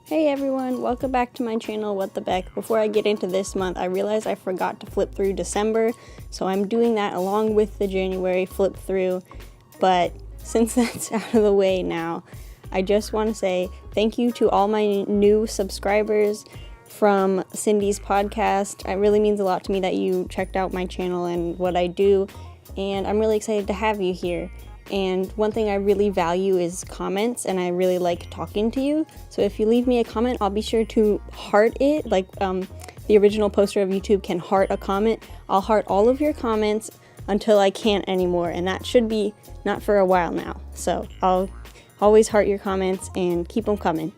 Hey everyone, welcome back to my channel, What the Beck. Before I get into this month, I realized I forgot to flip through December, so I'm doing that along with the January flip through. But since that's out of the way now, I just want to say thank you to all my new subscribers from Cindy's podcast. It really means a lot to me that you checked out my channel and what I do, and I'm really excited to have you here. And one thing I really value is comments, and I really like talking to you. So if you leave me a comment, I'll be sure to heart it, like the original poster of YouTube can heart a comment. I'll heart all of your comments until I can't anymore, and that should be not for a while now. So I'll always heart your comments and keep them coming.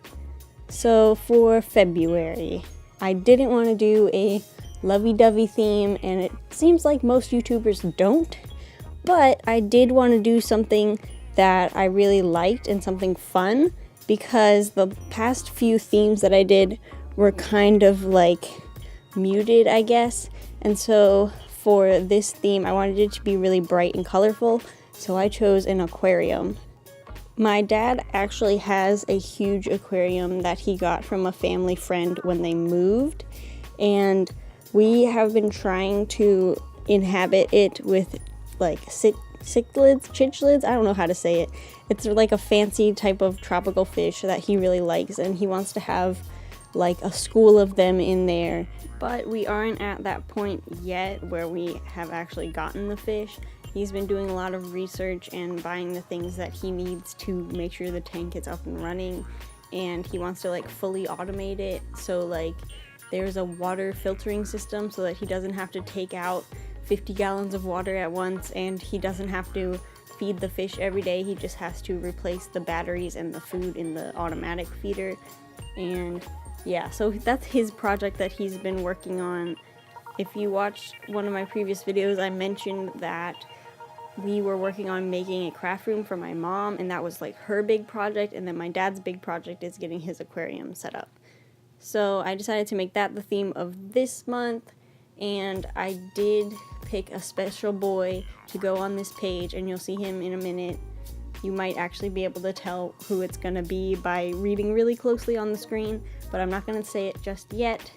So for February, I didn't want to do a lovey-dovey theme, and it seems like most YouTubers don't. But I did want to do something that I really liked and something fun, because the past few themes that I did were kind of like muted, I guess. And so for this theme, I wanted it to be really bright and colorful, so I chose an aquarium. My dad actually has a huge aquarium that he got from a family friend when they moved, and we have been trying to inhabit it with like cichlids, I don't know how to say it. It's like a fancy type of tropical fish that he really likes, and he wants to have like a school of them in there. But we aren't at that point yet where we have actually gotten the fish. He's been doing a lot of research and buying the things that he needs to make sure the tank is up and running, and he wants to like fully automate it, so like there's a water filtering system so that he doesn't have to take out 50 gallons of water at once, and he doesn't have to feed the fish every day. He just has to replace the batteries and the food in the automatic feeder. And yeah, so that's his project that he's been working on. If you watched one of my previous videos, I mentioned that we were working on making a craft room for my mom, and that was like her big project, and then my dad's big project is getting his aquarium set up. So I decided to make that the theme of this month, and I did pick a special boy to go on this page, and you'll see him in a minute. You might actually be able to tell who it's gonna be by reading really closely on the screen, but I'm not gonna say it just yet.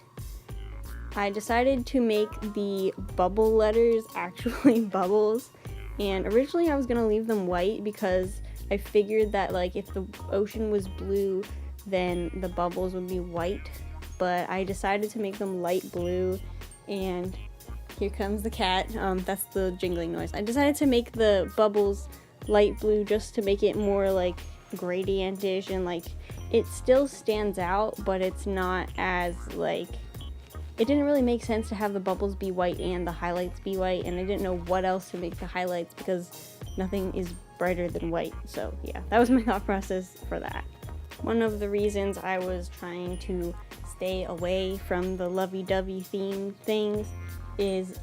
I decided to make the bubble letters actually bubbles, and originally I was gonna leave them white because I figured that like if the ocean was blue, then the bubbles would be white, but I decided to make them light blue. And here comes the cat. That's the jingling noise. I decided to make the bubbles light blue just to make it more like gradient-ish, and like it still stands out, but it's not as like, it didn't really make sense to have the bubbles be white and the highlights be white, and I didn't know what else to make the highlights because nothing is brighter than white. So yeah, that was my thought process for that. One of the reasons I was trying to stay away from the lovey-dovey theme things is,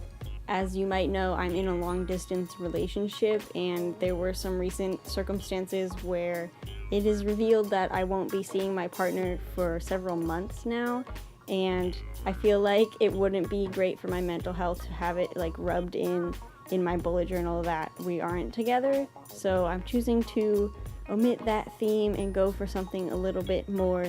as you might know, I'm in a long-distance relationship, and there were some recent circumstances where it is revealed that I won't be seeing my partner for several months now, and I feel like it wouldn't be great for my mental health to have it like rubbed in my bullet journal that we aren't together. So I'm choosing to omit that theme and go for something a little bit more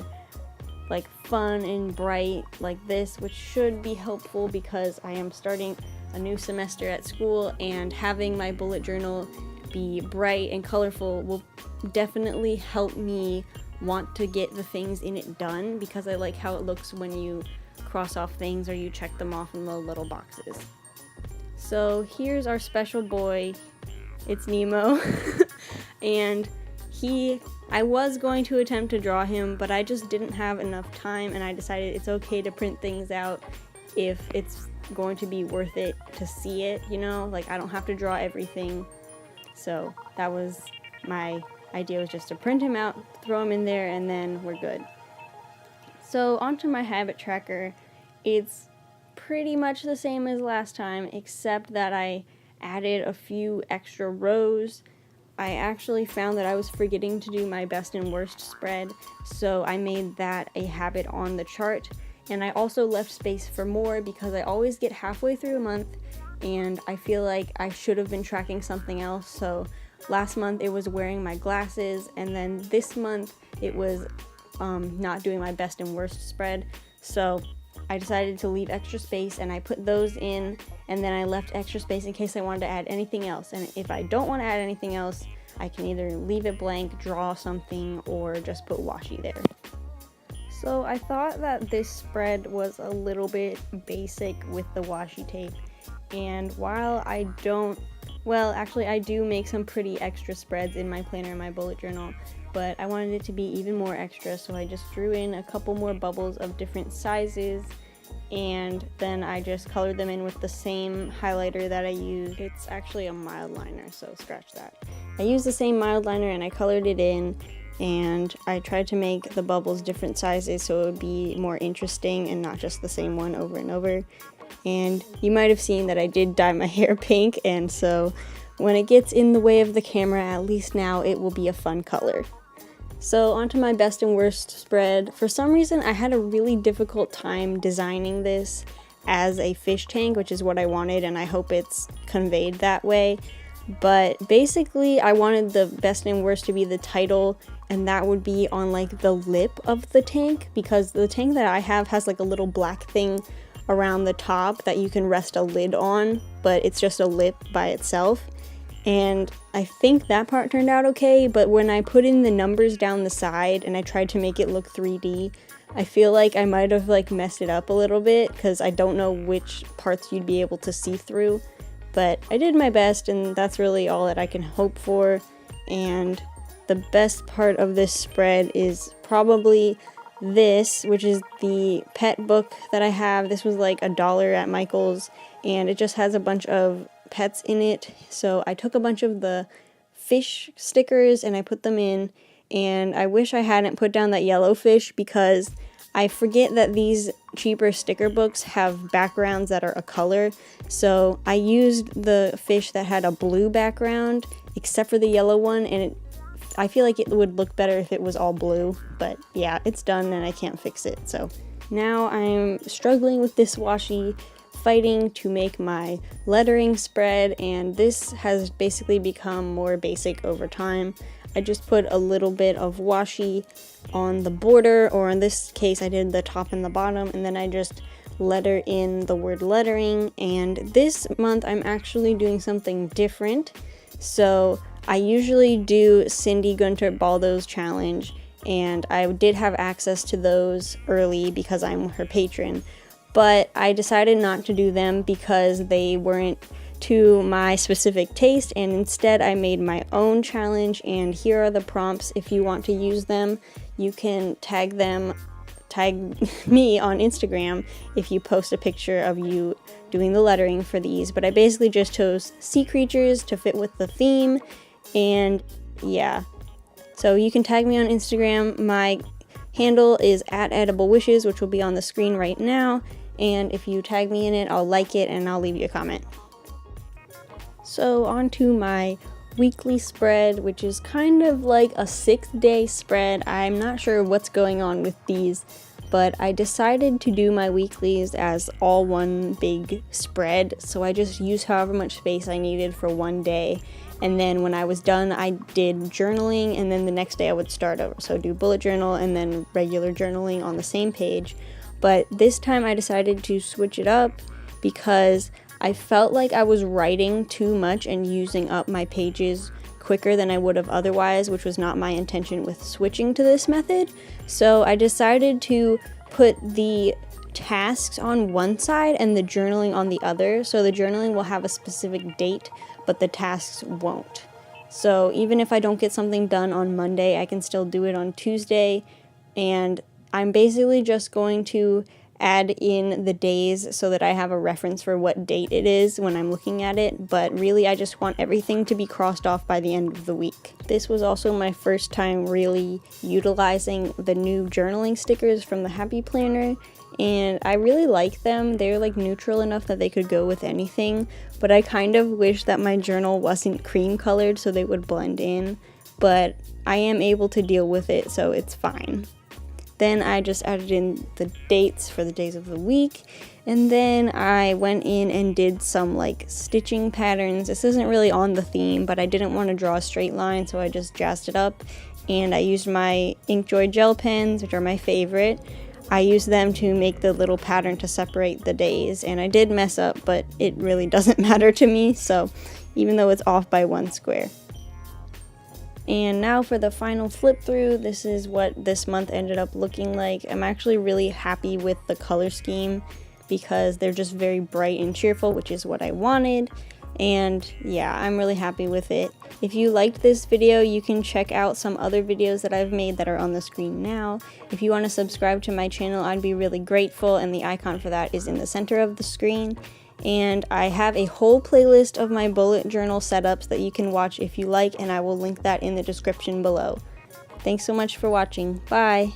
like fun and bright like this, which should be helpful because I am starting a new semester at school, and having my bullet journal be bright and colorful will definitely help me want to get the things in it done, because I like how it looks when you cross off things or you check them off in the little boxes. So here's our special boy. It's Nemo. And I was going to attempt to draw him, but I just didn't have enough time, and I decided it's okay to print things out if it's going to be worth it to see it, you know? Like, I don't have to draw everything. So that was my idea, was just to print him out, throw him in there, and then we're good. So onto my habit tracker. It's pretty much the same as last time, except that I added a few extra rows. I actually found that I was forgetting to do my best and worst spread, so I made that a habit on the chart, and I also left space for more because I always get halfway through a month and I feel like I should have been tracking something else. So last month it was wearing my glasses, and then this month it was not doing my best and worst spread. So I decided to leave extra space, and I put those in, and then I left extra space in case I wanted to add anything else. And if I don't want to add anything else, I can either leave it blank, draw something, or just put washi there. So I thought that this spread was a little bit basic with the washi tape, and while I don't, well, actually I do make some pretty extra spreads in my planner and my bullet journal, but I wanted it to be even more extra, so I just drew in a couple more bubbles of different sizes, and then I just colored them in with the same highlighter that I used. It's actually a mild liner, so scratch that. I used the same mild liner and I colored it in, and I tried to make the bubbles different sizes so it would be more interesting and not just the same one over and over. And you might have seen that I did dye my hair pink, and so when it gets in the way of the camera, at least now it will be a fun color. So onto my best and worst spread. For some reason I had a really difficult time designing this as a fish tank, which is what I wanted, and I hope it's conveyed that way. But basically I wanted the best and worst to be the title, and that would be on like the lip of the tank, because the tank that I have has like a little black thing around the top that you can rest a lid on, but it's just a lip by itself. And I think that part turned out okay, but when I put in the numbers down the side and I tried to make it look 3D, I feel like I might have like messed it up a little bit, because I don't know which parts you'd be able to see through. But I did my best, and that's really all that I can hope for. And the best part of this spread is probably this, which is the pet book that I have. This was like $1 at Michael's, and it just has a bunch of pets in it. So I took a bunch of the fish stickers and I put them in, and I wish I hadn't put down that yellow fish, because I forget that these cheaper sticker books have backgrounds that are a color. So I used the fish that had a blue background except for the yellow one, and I feel like it would look better if it was all blue, but yeah, it's done and I can't fix it. So now I'm struggling with this washi, fighting to make my lettering spread, and this has basically become more basic over time. I just put a little bit of washi on the border, or in this case I did the top and the bottom, and then I just letter in the word lettering. And this month I'm actually doing something different. So I usually do Cindy Gunter Baldo's challenge, and I did have access to those early because I'm her patron, but I decided not to do them because they weren't to my specific taste, and instead I made my own challenge, and here are the prompts. If you want to use them, you can tag me on Instagram if you post a picture of you doing the lettering for these. But I basically just chose sea creatures to fit with the theme, and yeah, so you can tag me on Instagram. My handle is @ediblewishes, which will be on the screen right now, and if you tag me in it, I'll like it and I'll leave you a comment. So on to my weekly spread, which is kind of like a 6-day spread. I'm not sure what's going on with these, but I decided to do my weeklies as all one big spread, so I just used however much space I needed for one day, and then when I was done I did journaling, and then the next day I would start over, so do bullet journal and then regular journaling on the same page. But this time I decided to switch it up because I felt like I was writing too much and using up my pages quicker than I would have otherwise, which was not my intention with switching to this method. So I decided to put the tasks on one side and the journaling on the other. So the journaling will have a specific date, but the tasks won't. So even if I don't get something done on Monday, I can still do it on Tuesday. And I'm basically just going to add in the days so that I have a reference for what date it is when I'm looking at it, but really I just want everything to be crossed off by the end of the week. This was also my first time really utilizing the new journaling stickers from the Happy Planner, and I really like them. They're like neutral enough that they could go with anything, but I kind of wish that my journal wasn't cream colored so they would blend in, but I am able to deal with it, so it's fine. Then I just added in the dates for the days of the week, and then I went in and did some like stitching patterns. This isn't really on the theme, but I didn't want to draw a straight line, so I just jazzed it up. and I used my Inkjoy gel pens, which are my favorite. I used them to make the little pattern to separate the days, and I did mess up, but it really doesn't matter to me, so even though it's off by 1 square. And now for the final flip through, this is what this month ended up looking like. I'm actually really happy with the color scheme because they're just very bright and cheerful, which is what I wanted. And yeah, I'm really happy with it. If you liked this video, you can check out some other videos that I've made that are on the screen now. If you want to subscribe to my channel, I'd be really grateful, and the icon for that is in the center of the screen. And I have a whole playlist of my bullet journal setups that you can watch if you like, and I will link that in the description below. Thanks so much for watching. Bye!